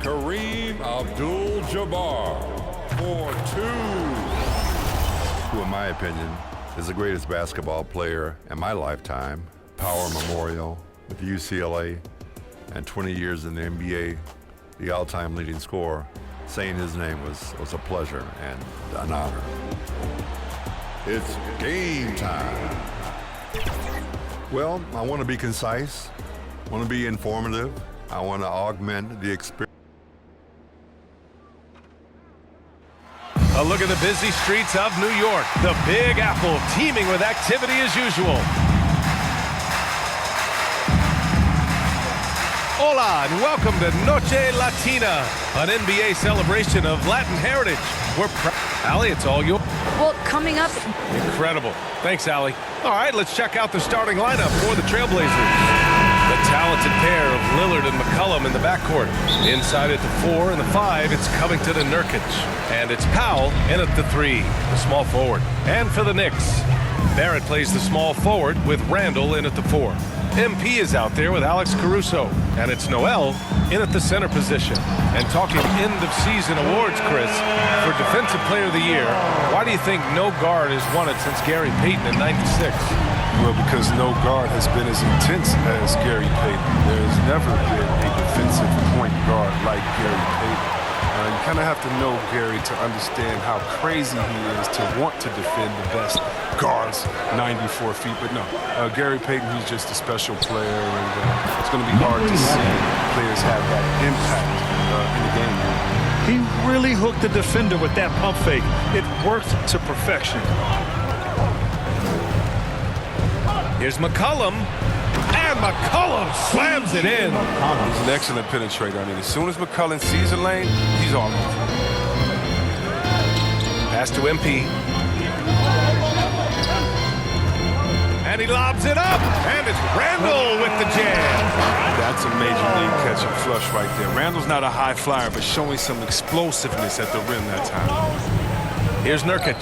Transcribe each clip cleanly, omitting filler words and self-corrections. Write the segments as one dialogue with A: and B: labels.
A: Kareem Abdul-Jabbar for 2. Who, in my opinion, is the greatest basketball player in my lifetime. Power Memorial with UCLA and 20 years in the NBA, the all-time leading scorer. Saying his name was a pleasure and an honor. It's game time. Well, I want to be concise, I want to be informative, I want to augment the experience.
B: A look at the busy streets of New York. The Big Apple teeming with activity as usual. Hola and welcome to Noche Latina, an NBA celebration of Latin heritage. We're proud. Allie, it's all yours.
C: Well, coming up.
B: Incredible. Thanks, Allie. All right, let's check out the starting lineup for the Trailblazers. The talented pair of Lillard and McCollum in the backcourt. Inside at the 4 and the 5, it's Covington and Nurkic. And it's Powell in at the 3, the small forward. And for the Knicks, Barrett plays the small forward with Randall in at the 4. MP is out there with Alex Caruso. And it's Noel in at the center position. And talking end-of-season awards, Chris, for Defensive Player of the Year, why do you think no guard has won it since Gary Payton in '96?
D: Well, because no guard has been as intense as Gary Payton. There has never been a defensive point guard like Gary Payton. You kind of have to know Gary to understand how crazy he is to want to defend the best guards 94 feet. But no, Gary Payton, he's just a special player, and it's going to be hard to see players have that impact in the game.
E: He really hooked the defender with that pump fake. It worked to perfection.
B: Here's McCollum, and McCollum slams it in.
D: He's an excellent penetrator. I mean, as soon as McCollum sees a lane, he's all over.
B: Pass to MP. And he lobs it up, and it's Randall with the jam.
D: That's a major league catch and flush right there. Randall's not a high flyer, but showing some explosiveness at the rim that time.
B: Here's Nurkic.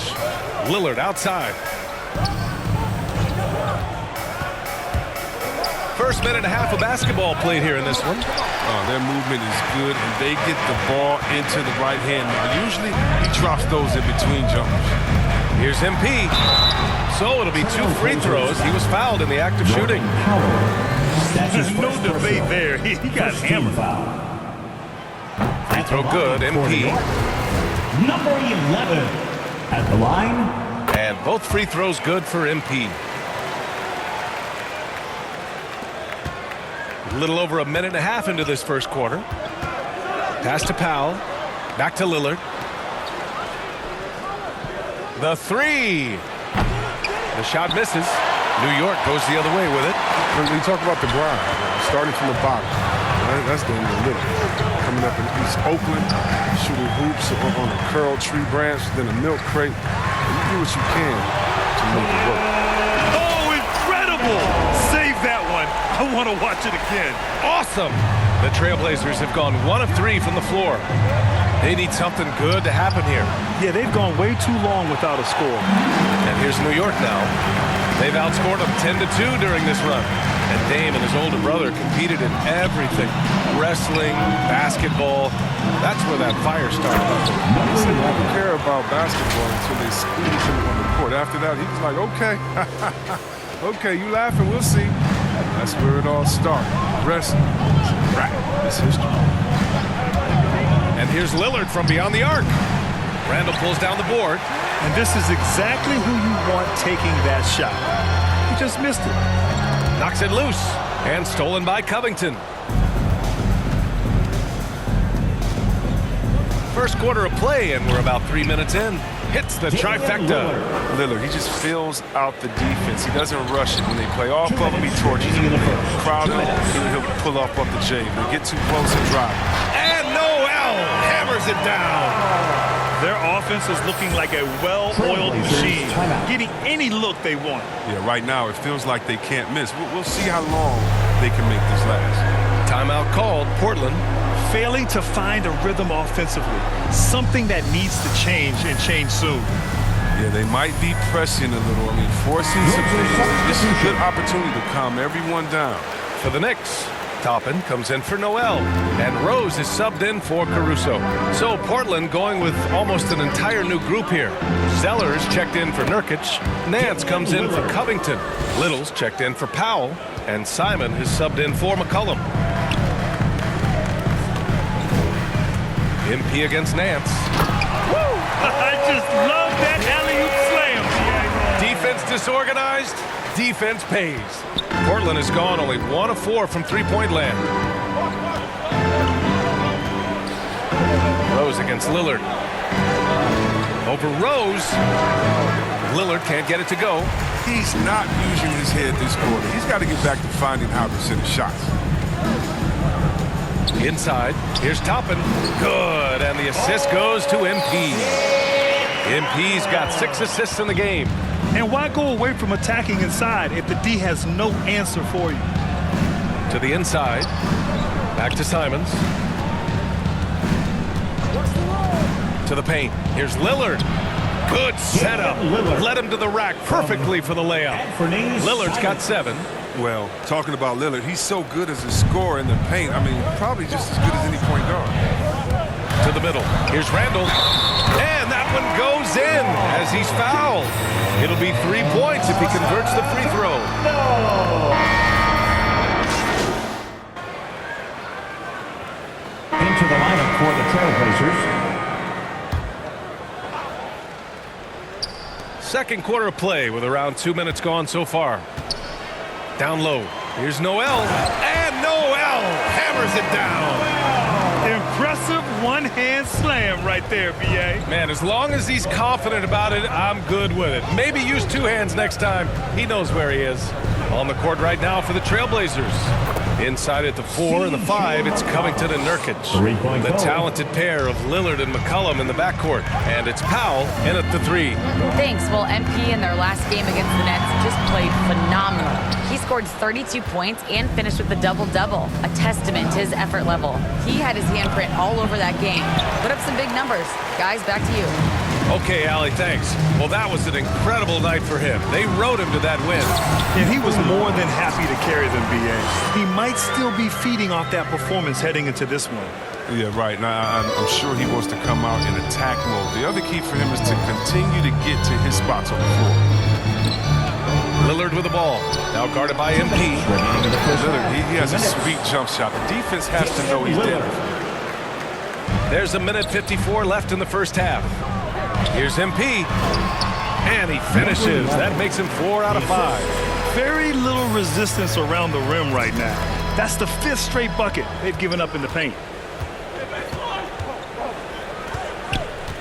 B: Lillard outside. First minute and a half of basketball played here in this one.
D: Their movement is good, and they get the ball into the right hand. Usually, he drops those in between jumpers.
B: Here's MP. So it'll be 2 free throws. He was fouled in the act of shooting.
E: There's no debate there. He got hammered.
B: Free throw good, MP.
F: Number 11 at the line.
B: And both free throws good for MP. A little over a minute and a half into this first quarter. Pass to Powell. Back to Lillard. The 3. The shot misses. New York goes the other way with it.
D: When you talk about the grind, starting from the bottom, that's the Little. Coming up in East Oakland, shooting hoops on a curled tree branch, then a milk crate. You do what you can to make it work.
E: Oh, incredible! Save that one. I want to watch it again.
B: Awesome! The Trailblazers have gone 1 of 3 from the floor. They need something good to happen here.
E: Yeah, they've gone way too long without a score.
B: And here's New York now. They've outscored them 10-2 during this run. And Dame and his older brother competed in everything. Wrestling, basketball. That's where that fire started.
D: He said he didn't care about basketball until they squeezed him on the court. After that, he was like, okay. Okay, you laughing, we'll see. That's where it all started. Wrestling. Right. It's history.
B: And here's Lillard from beyond the arc. Randall pulls down the board.
E: And this is exactly who you want taking that shot. He just missed it.
B: Knocks it loose. And stolen by Covington. First quarter of play, and we're about 3 minutes in. Hits the trifecta.
D: Lillard, he just fills out the defense. He doesn't rush it. When they play off of him, he torches him. Crowd him, he'll pull off the J. They get too close and drop.
B: And Noel hammers it down.
E: Their offense is looking like a well-oiled machine, getting any look they want.
D: Yeah, right now it feels like they can't miss. We'll see how long they can make this last.
B: Timeout called, Portland.
E: Failing to find a rhythm offensively, something that needs to change and change soon.
D: Yeah, they might be pressing a little. I mean, forcing some things. This is a good opportunity to calm everyone down.
B: For the Knicks, Toppin comes in for Noel, and Rose is subbed in for Caruso. So Portland going with almost an entire new group here. Zellers checked in for Nurkic, Nance comes in for Covington, Little's checked in for Powell, and Simon is subbed in for McCollum. MP against Nance.
E: Woo! I just love that alley-oop slam.
B: Defense disorganized, defense pays. Portland has gone only 1 of 4 from three-point land. Rose against Lillard. Over Rose. Lillard can't get it to go.
D: He's not using his head this quarter. He's got to get back to finding how to hit shots.
B: Inside, here's Toppin. Good, and the assist goes to MP. MP's got 6 assists in the game.
E: And why go away from attacking inside if the D has no answer for you?
B: To the inside. Back to Simons. To the paint. Here's Lillard. Good setup. Led him to the rack perfectly for the layup. Lillard's got 7.
D: Well, talking about Lillard, he's so good as a scorer in the paint. I mean, probably just as good as any point guard.
B: To the middle. Here's Randall. And that one goes in as he's fouled. It'll be 3 points if he converts the free throw.
F: Into the lineup for the Trailblazers.
B: Second quarter of play with around 2 minutes gone so far. Down low. Here's Noel. And Noel hammers it down.
E: Impressive one-hand slam right there, B.A.
B: Man, as long as he's confident about it, I'm good with it. Maybe use 2 hands next time. He knows where he is. On the court right now for the Trailblazers. Inside at the 4 and the 5, it's Covington and Nurkic. The talented pair of Lillard and McCollum in the backcourt. And it's Powell in at the 3.
C: Thanks. Well, MP in their last game against the Nets just played phenomenal. He scored 32 points and finished with a double-double, a testament to his effort level. He had his handprint all over that game. Put up some big numbers. Guys, back to you.
B: Okay, Allie, thanks. Well, that was an incredible night for him. They rode him to that win.
E: And he was more than happy to carry them, B.A. He might still be feeding off that performance heading into this one.
D: Yeah, right. Now, I'm sure he wants to come out in attack mode. The other key for him is to continue to get to his spots on the floor.
B: Lillard with the ball. Now guarded by MP.
D: Lillard, he has a sweet jump shot. The defense has to know he's there.
B: There's 1:54 left in the first half. Here's MP. And he finishes. That makes him 4 out of 5.
E: Very little resistance around the rim right now. That's the 5th straight bucket they've given up in the paint.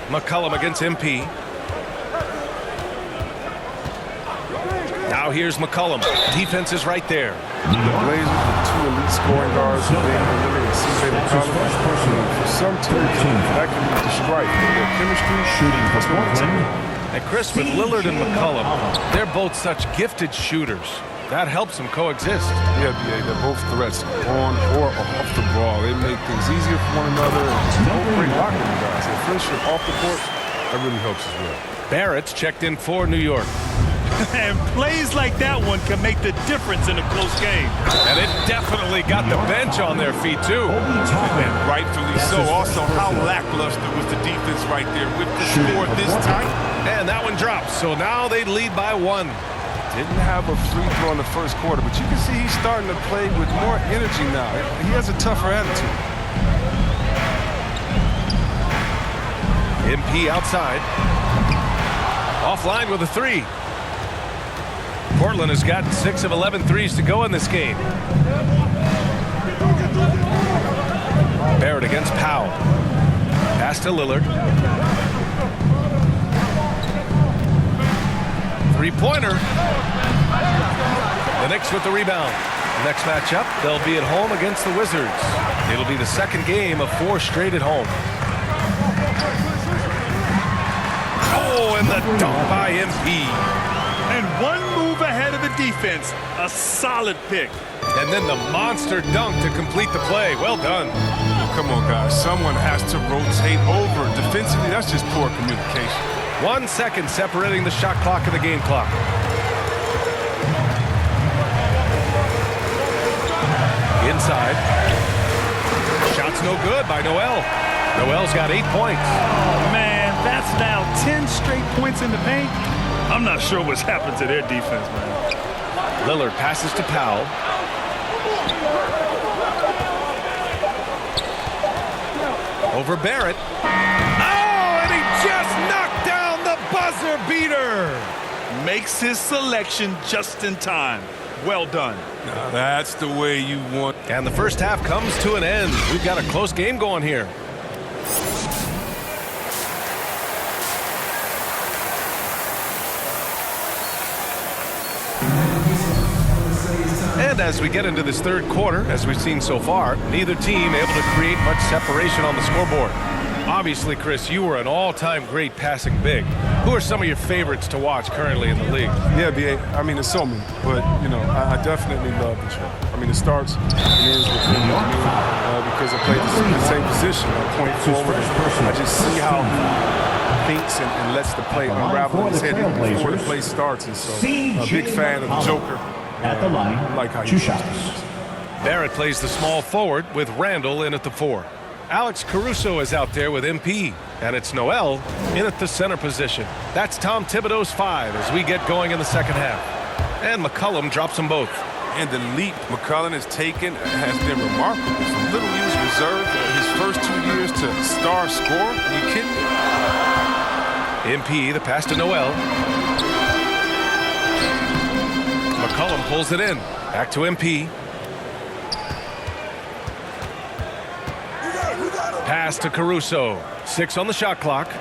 B: McCollum against MP. Now here's McCollum. Defense is right there.
D: The Blazers with 2 elite scoring guards, Lillard and C.J. McCollum. For some teams, that can lead to strife. Their chemistry, shooting performance.
B: And Chris, with Lillard and McCollum, they're both such gifted shooters. That helps them coexist.
D: Yeah, they're both threats on or off the ball. They make things easier for one another. And both great locker room guys. Their friendship off the court, that really helps as well.
B: Barrett's checked in for New York.
E: And plays like that one can make the difference in a close game.
B: And it definitely got the bench on their feet, too.
D: And rightfully so. Also, how lackluster was the defense right there with the score this tight.
B: And that one drops. So now they lead by 1.
D: Didn't have a free throw in the first quarter, but you can see he's starting to play with more energy now. He has a tougher attitude.
B: MP outside. Offline with a 3. Portland has gotten 6 of 11 threes to go in this game. Barrett against Powell. Pass to Lillard. 3-pointer. The Knicks with the rebound. Next matchup, they'll be at home against the Wizards. It'll be the second game of 4 straight at home. Oh, and the dunk by MP.
E: And one move ahead of the defense. A solid pick.
B: And then the monster dunk to complete the play. Well done.
D: Come on, guys. Someone has to rotate over. Defensively, that's just poor communication.
B: 1 second separating the shot clock and the game clock. side. Shot's no good by Noel. Noel's got 8 points.
E: Oh, man, that's now 10 straight points in the paint. I'm not sure what's happened to their defense, man.
B: Lillard passes to Powell. Over Barrett. Oh, and he just knocked down the buzzer beater.
E: Makes his selection just in time. Well done.
D: Now that's the way you want.
B: And the first half comes to an end. We've got a close game going here. And as we get into this third quarter, as we've seen so far, neither team able to create much separation on the scoreboard. Obviously, Chris, you were an all-time great passing big. Who are some of your favorites to watch currently in the league?
D: Yeah, B.A., I mean, there's so many, but, you know, I definitely love the show. I mean, it starts and ends with me because I play the same position, point forward. I just see how he thinks and lets the play unravel in his head even before the play starts. And so, a big fan of the Joker.
F: At the line,
D: I like how he
F: 2 shots.
B: Barrett plays the small forward with Randall in at the 4. Alex Caruso is out there with MP, and it's Noel in at the center position. That's Tom Thibodeau's 5 as we get going in the second half. And McCollum drops them both.
D: And the leap McCollum has taken has been remarkable. From little used reserve his first 2 years to star scorer. Are you kidding me?
B: MP, the pass to Noel. McCollum pulls it in. Back to MP. Pass to Caruso. 6 on the shot clock.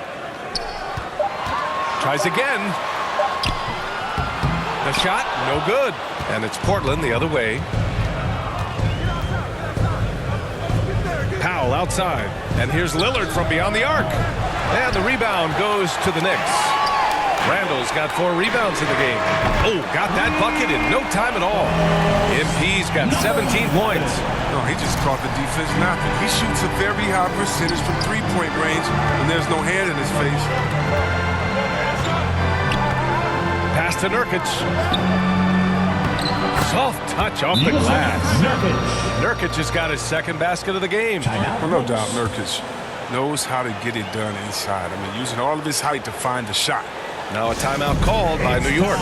B: Tries again. The shot, no good. And it's Portland the other way. Powell outside. And here's Lillard from beyond the arc. And the rebound goes to the Knicks. Randall's got 4 rebounds in the game. Oh, got that bucket in no time at all. MP's got 17 points.
D: No, he just caught the defense napping. He shoots a very high percentage from three-point range when there's no hand in his face.
B: Pass to Nurkic. Soft touch off the glass. Nurkic has got his second basket of the game.
D: Well, no doubt Nurkic knows how to get it done inside. I mean, using all of his height to find the shot.
B: Now a timeout called by New York.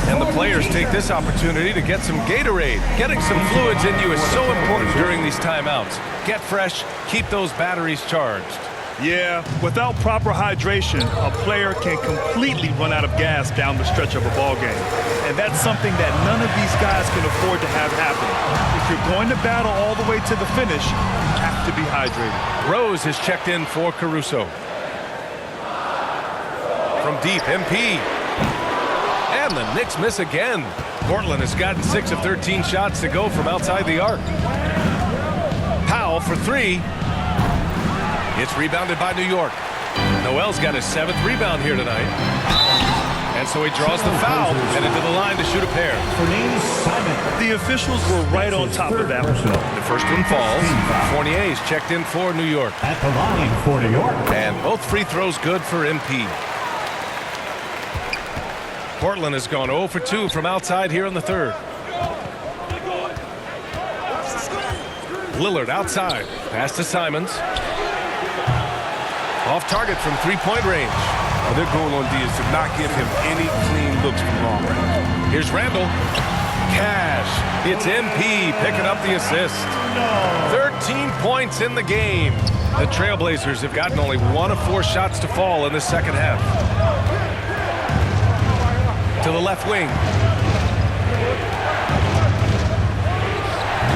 B: And the players take this opportunity to get some Gatorade. Getting some fluids in you is so important during these timeouts. Get fresh, keep those batteries charged.
E: Yeah, without proper hydration, a player can completely run out of gas down the stretch of a ball game. And that's something that none of these guys can afford to have happen. If you're going to battle all the way to the finish, you have to be hydrated.
B: Rose is checked in for Caruso. From deep, MP. And the Knicks miss again. Portland has gotten 6 of 13 shots to go from outside the arc. Powell for 3. It's rebounded by New York. Noel's got his 7th rebound here tonight. And so he draws the foul and into the line to shoot a pair.
E: The officials were right on top of that one.
B: The first one falls. Fournier's checked in for New York.
F: At the line for New York.
B: And both free throws good for MP. Portland has gone 0 for 2 from outside here in the third. Lillard outside. Pass to Simons. Off target from three-point range.
D: Now, their goal on D is to not give him any clean looks from long range.
B: Here's Randall. Cash. It's MP picking up the assist. 13 points in the game. The Trailblazers have gotten only 1 of 4 shots to fall in the second half. To the left wing.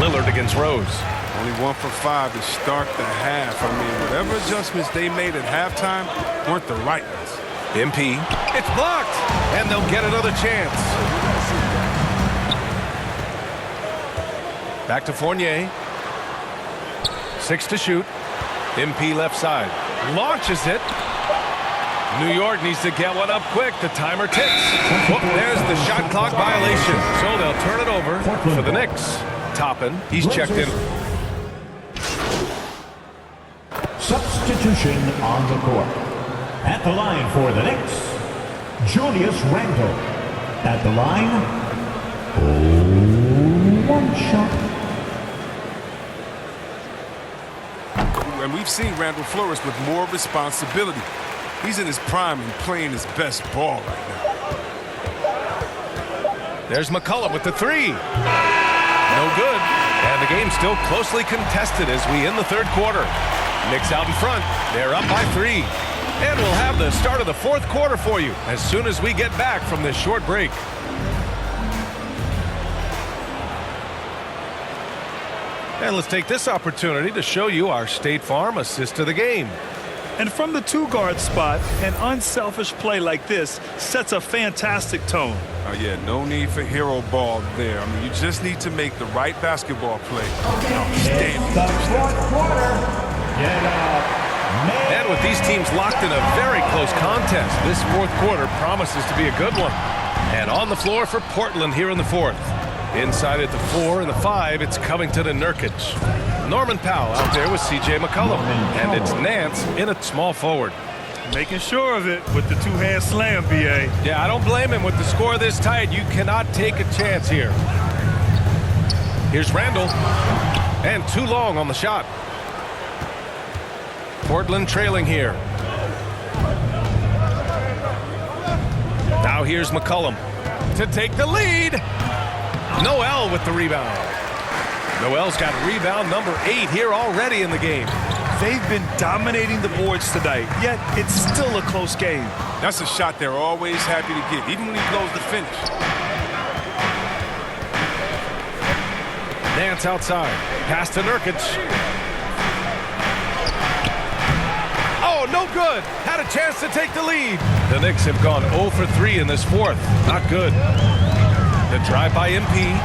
B: Lillard against Rose.
D: Only 1 for 5 to start the half. I mean, whatever adjustments they made at halftime weren't the right ones.
B: MP. It's blocked. And they'll get another chance. Back to Fournier. 6 to shoot. MP left side. Launches it. New York needs to get one up quick. The timer ticks. Oh, there's the shot clock violation. So they'll turn it over for the Knicks. Toppin, he's checked in.
F: Substitution on the court. At the line for the Knicks, Julius Randle. At the line, 1 shot.
D: and we've seen Randall flourish with more responsibility. He's in his prime and playing his best ball right now.
B: There's McCullum with the three. No good. And the game's still closely contested as we end the third quarter. Knicks out in front. They're up by 3. And we'll have the start of the fourth quarter for you as soon as we get back from this short break. And let's take this opportunity to show you our State Farm assist of the game.
E: And from the two-guard spot, an unselfish play like this sets a fantastic tone.
D: Oh, yeah, no need for hero ball there. I mean, you just need to make the right basketball play. Outstanding.
F: The fourth quarter. Get up.
B: And with these teams locked in a very close contest, this fourth quarter promises to be a good one. And on the floor for Portland here in the fourth. Inside at the 4 and the 5, it's Covington and Nurkic. Norman Powell out there with C.J. McCollum. And it's Nance in at small forward.
E: Making sure of it with the two-hand slam, B.A.
B: Yeah, I don't blame him. With the score this tight, you cannot take a chance here. Here's Randall. And too long on the shot. Portland trailing here. Now here's McCullum to take the lead. Noel with the rebound. Noel's got rebound number 8 here already in the game.
E: They've been dominating the boards tonight, yet it's still a close game.
D: That's a shot they're always happy to get, even when he blows the finish.
B: Nance outside. Pass to Nurkic. Oh, no good. Had a chance to take the lead. The Knicks have gone 0 for 3 in this fourth. Not good. The drive by MP.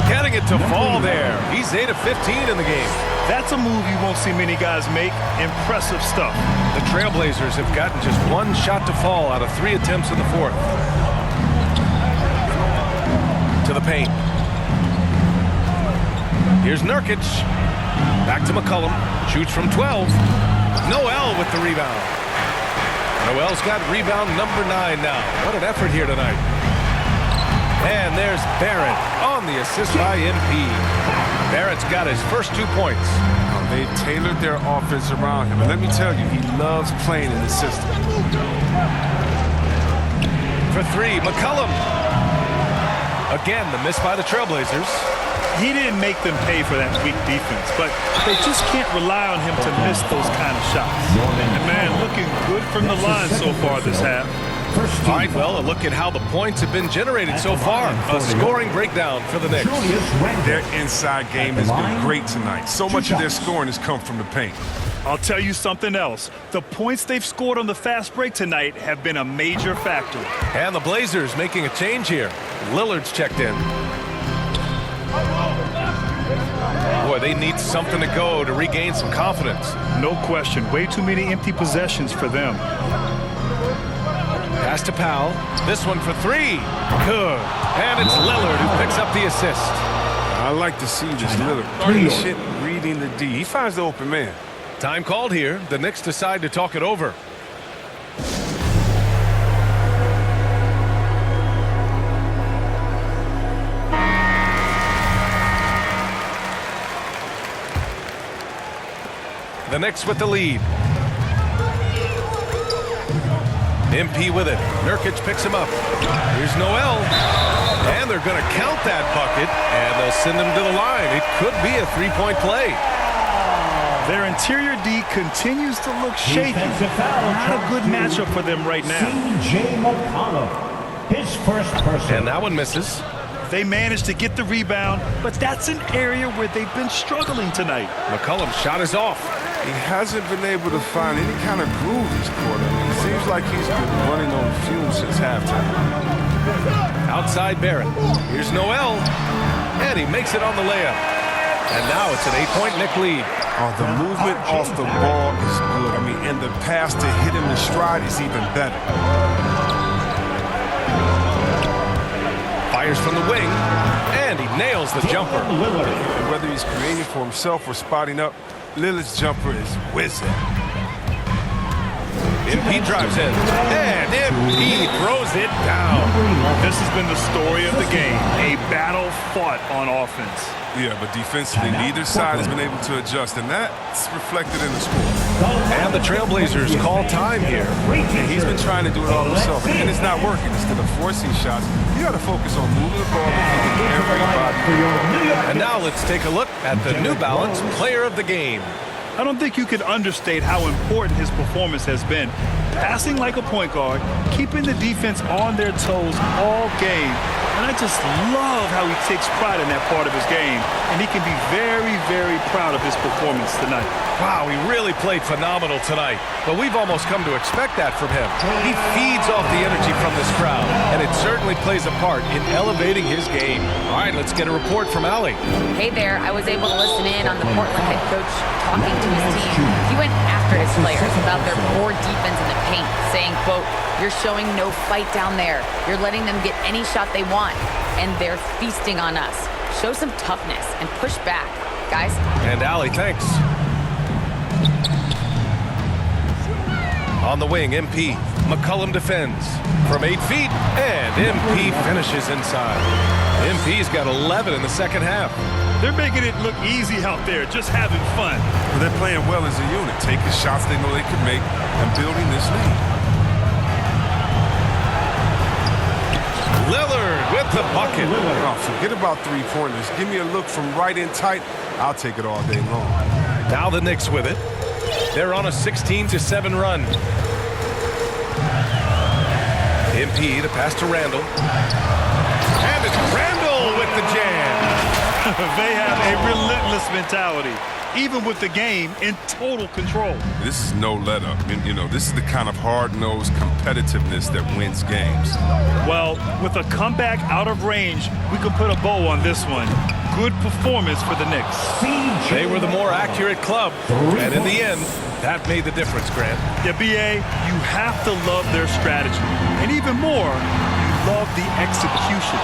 B: Getting it to fall there. He's 8 of 15 in the game.
E: That's a move you won't see many guys make. Impressive stuff.
B: The Trailblazers have gotten just 1 shot to fall out of 3 attempts in the fourth. To the paint. Here's Nurkic. Back to McCullum. Shoots from 12. Noel with the rebound. Noel's got rebound number 9 now. What an effort here tonight. And there's Barrett on the assist by MP. Barrett's got his first 2 points.
D: They've tailored their offense around him. And let me tell you, he loves playing in the system.
B: For 3, McCullum. Again, the miss by the Trailblazers.
E: He didn't make them pay for that weak defense, but they just can't rely on him to miss those kind of shots. And man, looking good from the line so far this half.
B: All right, well, a look at how the points have been generated so far. A scoring breakdown for the Knicks.
D: Their inside game has been great tonight. So much of their scoring has come from the paint.
E: I'll tell you something else. The points they've scored on the fast break tonight have been a major factor.
B: And the Blazers making a change here. Lillard's checked in. Boy, they need something to go to regain some confidence.
E: No question. Way too many empty possessions for them.
B: Pass to Powell. This one for 3. Good. And it's Lillard who picks up the assist.
D: I like to see this Lillard patient reading the D. He finds the open man.
B: Time called here. The Knicks decide to talk it over. The Knicks with the lead. MP with it. Nurkic picks him up. Here's Noel. And they're going to count that bucket, and they'll send him to the line. It could be a 3-point play.
E: Their interior D continues to look shaky. Not a good matchup for them right now.
F: C.J. McCollum, his first person.
B: And that one misses.
E: They managed to get the rebound, but that's an area where they've been struggling tonight.
B: McCullum's shot is off.
D: He hasn't been able to find any kind of groove this quarter. It seems like he's been running on fumes since halftime.
B: Outside Barrett. Here's Noel. And he makes it on the layup. And now it's an 8-point Knick lead.
D: Oh, the movement off the ball is good. I mean, and the pass to hit him in stride is even better.
B: Fires from the wing. And he nails the jumper.
D: And whether he's creating for himself or spotting up, Lillard's jumper is whizzing.
B: MP drives in. And MP throws it down.
E: This has been the story of the game. A battle fought on offense.
D: Yeah, but defensively, neither side has been able to adjust, and that's reflected in the score.
B: And the Trailblazers call time here.
D: And he's been trying to do it all himself, and it's not working. Instead of forcing shots, you got to focus on moving the ball and keeping everybody.
B: And now let's take a look at the New Balance Player of the Game.
E: I don't think you can understate how important his performance has been. Passing like a point guard, keeping the defense on their toes all game. And I just love how he takes pride in that part of his game. And he can be very, very proud of his performance tonight.
B: Wow, he really played phenomenal tonight. But we've almost come to expect that from him. He feeds off the energy from this crowd, and it certainly plays a part in elevating his game. All right, let's get a report from Allie.
C: Hey there, I was able to listen in on the Portland head coach talking to his team. He went after his players about their poor defense in the paint, saying, quote, "You're showing no fight down there. You're letting them get any shot they want, and they're feasting on us. Show some toughness and push back, guys."
B: And Allie, thanks. On the wing, MP. McCollum defends from 8 feet, and MP finishes inside. MP's got 11 in the second half.
E: They're making it look easy out there, just having fun.
D: Well, they're playing well as a unit, taking shots they know they can make and building this lead.
B: Lillard with the bucket.
D: Oh, forget about three-pointers. Give me a look from right in tight. I'll take it all day long.
B: Now the Knicks with it. They're on a 16-7 run. MP, the pass to Randall. And it's Randall with the jam.
E: They have a relentless mentality, even with the game in total control.
D: This is no let-up. You know, this is the kind of hard-nosed competitiveness that wins games.
E: Well, with a comeback out of range, we can put a bow on this one. Good performance for the Knicks.
B: They were the more accurate club, and in the end, that made the difference, Grant.
E: Yeah, BA, you have to love their strategy. And even more, you love the execution.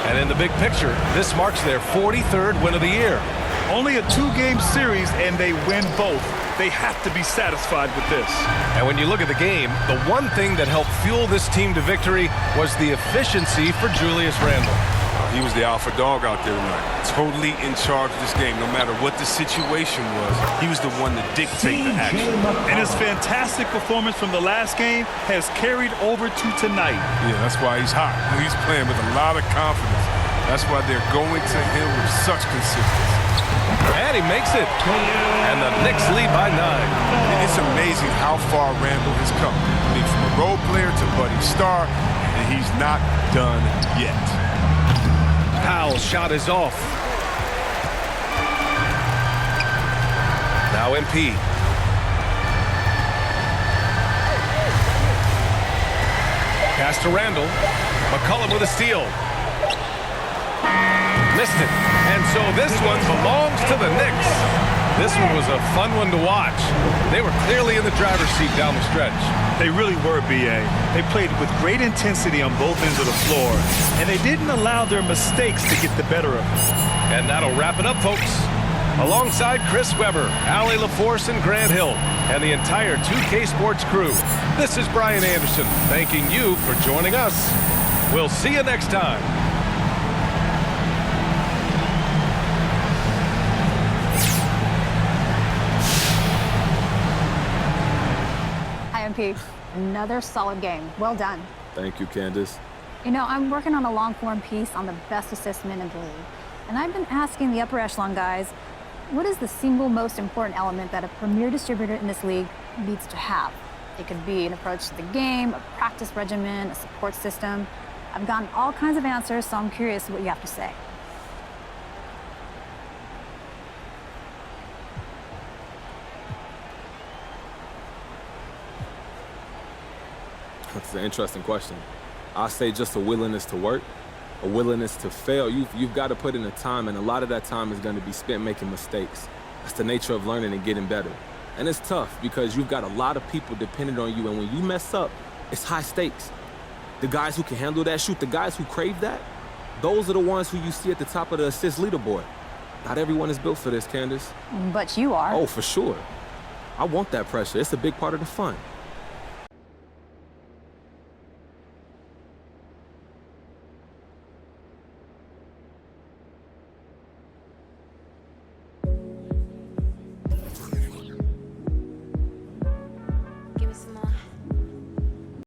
B: And in the big picture, this marks their 43rd win of the year.
E: Only a 2-game series, and they win both. They have to be satisfied with this.
B: And when you look at the game, the one thing that helped fuel this team to victory was the efficiency for Julius Randle.
D: He was the alpha dog out there tonight, totally in charge of this game. No matter what the situation was, he was the one to dictate the action.
E: And his fantastic performance from the last game has carried over to tonight.
D: Yeah, that's why he's hot. He's playing with a lot of confidence. That's why they're going to him with such consistency.
B: And he makes it. And the Knicks lead by 9.
D: It's amazing how far Randall has come. I mean, from a role player to budding star, and he's not done yet.
B: Powell's shot is off. Now MP. Pass to Randall. McCollum with a steal. Missed it. And so this one belongs to the Knicks. This one was a fun one to watch. They were clearly in the driver's seat down the stretch.
E: They really were, BA. They played with great intensity on both ends of the floor, and they didn't allow their mistakes to get the better of them.
B: And that'll wrap it up, folks. Alongside Chris Webber, Allie LaForce, and Grant Hill, and the entire 2K Sports crew, this is Brian Anderson thanking you for joining us. We'll see you next time.
G: Another solid game. Well done.
H: Thank you, Candace.
G: You know, I'm working on a long-form piece on the best assist men in the league. And I've been asking the upper echelon guys, what is the single most important element that a premier distributor in this league needs to have? It could be an approach to the game, a practice regimen, a support system. I've gotten all kinds of answers, so I'm curious what you have to say.
H: That's an interesting question. I say just a willingness to work, a willingness to fail. You've got to put in the time, and a lot of that time is going to be spent making mistakes. That's the nature of learning and getting better. And it's tough because you've got a lot of people dependent on you, and when you mess up, it's high stakes. The guys who can handle that shoot, the guys who crave that, those are the ones who you see at the top of the assist leaderboard. Not everyone is built for this, Candace.
G: But you are.
H: Oh, for sure. I want that pressure. It's a big part of the fun.